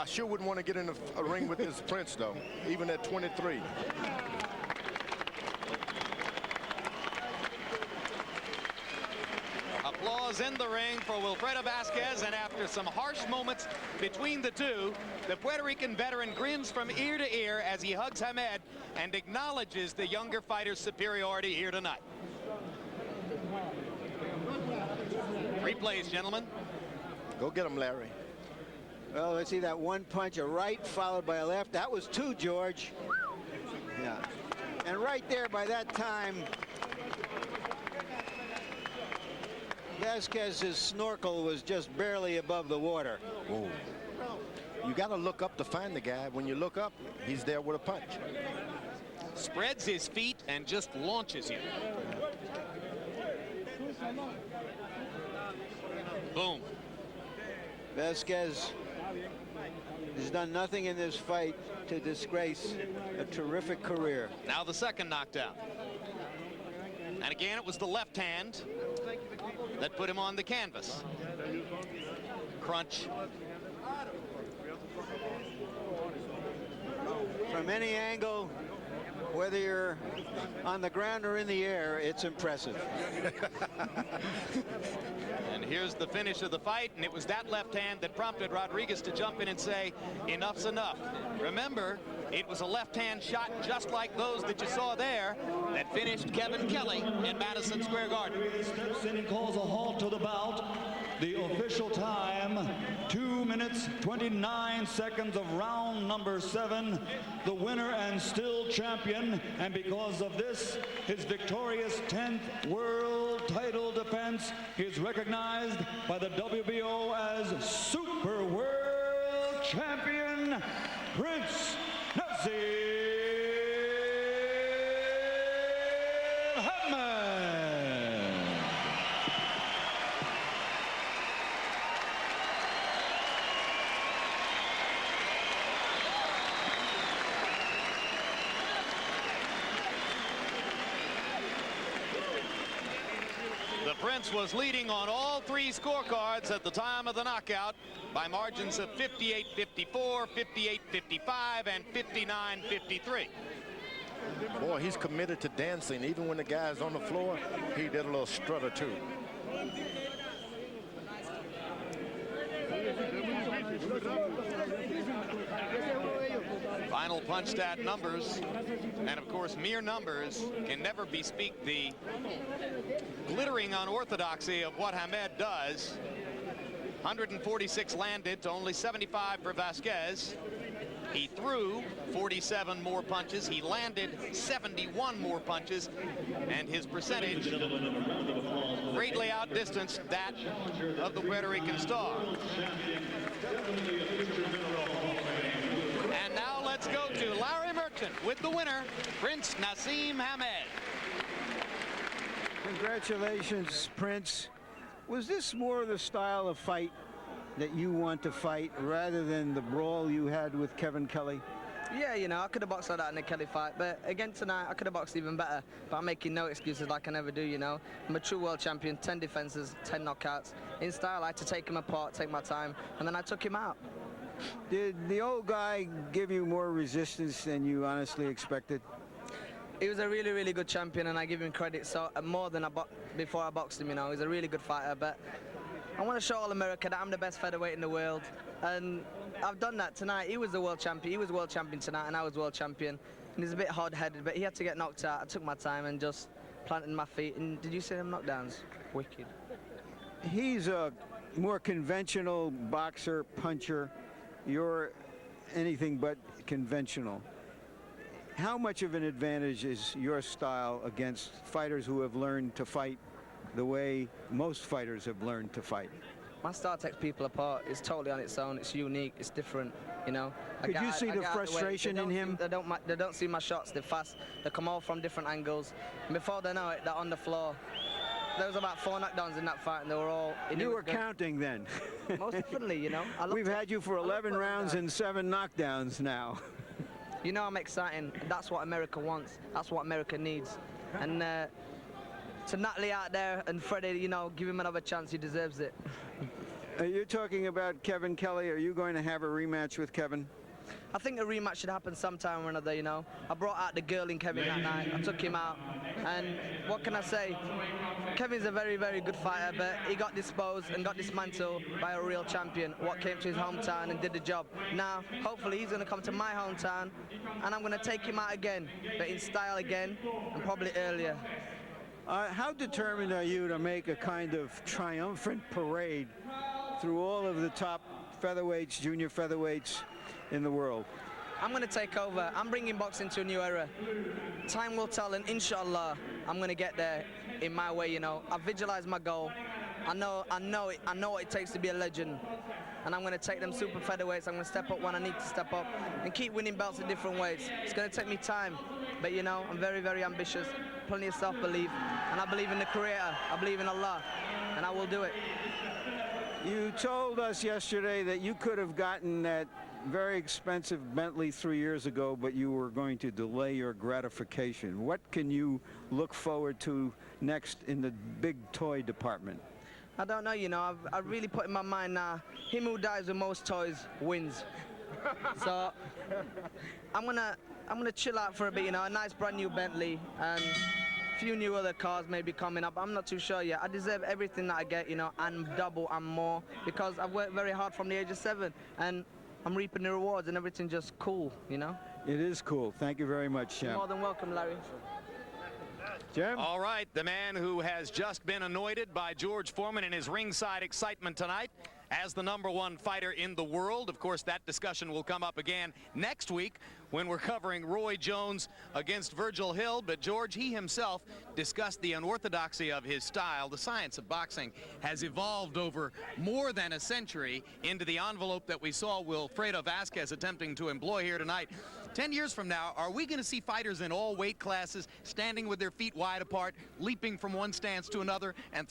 I sure wouldn't want to get in a ring with this Prince, though, even at 23. Applause in the ring for Wilfredo Vasquez, and after some harsh moments between the two, the Puerto Rican veteran grins from ear to ear as he hugs Hamed and acknowledges the younger fighter's superiority here tonight. Replays, gentlemen. Go get him, Larry. Well, let's see that one punch, a right followed by a left. That was two, George. Yeah. And right there by that time, Vasquez's snorkel was just barely above the water. Whoa. You got to look up to find the guy. When you look up, he's there with a punch. Spreads his feet and just launches you. Boom. Vasquez has done nothing in this fight to disgrace a terrific career. Now the second knockdown. And again, it was the left hand that put him on the canvas. Crunch. From any angle, whether you're on the ground or in the air, it's impressive. And here's the finish of the fight, and it was that left hand that prompted Rodriguez to jump in and say, enough's enough. Remember, it was a left hand shot just like those that you saw there that finished Kevin Kelly in Madison Square Garden. Steps in and calls a halt to the bout. The official time, 2 minutes, 29 seconds of round number 7. The winner and still champion, and because of this, his victorious 10th world title defense is recognized by the WBO as Super World Champion, Prince Naseem. The Prince was leading on all three scorecards at the time of the knockout by margins of 58-54, 58-55, and 59-53. Boy, he's committed to dancing. Even when the guy's on the floor, he did a little strut or two. Final punch stat numbers, and of course mere numbers can never bespeak the glittering unorthodoxy of what Hamed does. 146 landed to only 75 for Vasquez. He threw 47 more punches. He landed 71 more punches, and his percentage greatly outdistanced that of the Puerto Rican star. And now let's go to Larry Merchant with the winner, Prince Naseem Hamed. Congratulations, Prince. Was this more the style of fight that you want to fight rather than the brawl you had with Kevin Kelly? Yeah, you know, I could have boxed like that in the Kelly fight, but again tonight I could have boxed even better, but I'm making no excuses like I never do, you know. I'm a true world champion, 10 defenses, 10 knockouts. In style, I had to take him apart, take my time, and then I took him out. Did the old guy give you more resistance than you honestly expected? He was a really, really good champion, and I give him credit so more than before I boxed him, you know. He's a really good fighter, but I want to show all America that I'm the best featherweight in the world, and I've done that tonight. He was the world champion. He was world champion tonight, and I was world champion. And he's a bit hard-headed, but he had to get knocked out. I took my time and just planted my feet. And did you see them knockdowns? Wicked. He's a more conventional boxer, puncher. You're anything but conventional. How much of an advantage is your style against fighters who have learned to fight the way most fighters have learned to fight? My style takes people apart. It's totally on its own. It's unique. It's different, you know. Could you see the frustration in him? They don't see my shots. They're fast. They come all from different angles. And before they know it, they're on the floor. There was about 4 knockdowns in that fight, and they were all... You were counting then. Most definitely, you know. We've had you for 11 rounds and 7 knockdowns now. You know I'm exciting. That's what America wants. That's what America needs. And to Natalie out there and Freddie, you know, give him another chance. He deserves it. You're talking about Kevin Kelly. Are you going to have a rematch with Kevin? I think a rematch should happen sometime or another, you know. I brought out the girl in Kevin that night. I took him out. And what can I say? Kevin's a very, very good fighter, but he got disposed and got dismantled by a real champion, what came to his hometown and did the job. Now, hopefully he's going to come to my hometown, and I'm going to take him out again, but in style again, and probably earlier. How determined are you to make a kind of triumphant parade through all of the top featherweights, junior featherweights in the world? I'm going to take over. I'm bringing boxing to a new era. Time will tell, and inshallah, I'm going to get there in my way, you know. I visualize my goal. I know what it takes to be a legend. And I'm going to take them super featherweights. I'm going to step up when I need to step up and keep winning belts in different ways. It's going to take me time, but you know, I'm very, very ambitious, plenty of self-belief, and I believe in the Creator. I believe in Allah, and I will do it. You told us yesterday that you could have gotten that very expensive Bentley 3 years ago, but you were going to delay your gratification. What can you look forward to next in the big toy department? I don't know, you know, I've really put in my mind now, him who dies with most toys wins. So I'm gonna chill out for a bit, you know, a nice brand new Bentley and a few new other cars maybe coming up. I'm not too sure yet. I deserve everything that I get, you know, and double and more, because I've worked very hard from the age of 7, and I'm reaping the rewards, and everything just cool, you know? It is cool. Thank you very much, Jim. You're more than welcome, Larry. Jim? All right, the man who has just been anointed by George Foreman in his ringside excitement tonight as the #1 fighter in the world. Of course, that discussion will come up again next week when we're covering Roy Jones against Virgil Hill. But George, he himself discussed the unorthodoxy of his style. The science of boxing has evolved over more than a century into the envelope that we saw Wilfredo Vasquez attempting to employ here tonight. 10 years from now, are we going to see fighters in all weight classes standing with their feet wide apart, leaping from one stance to another and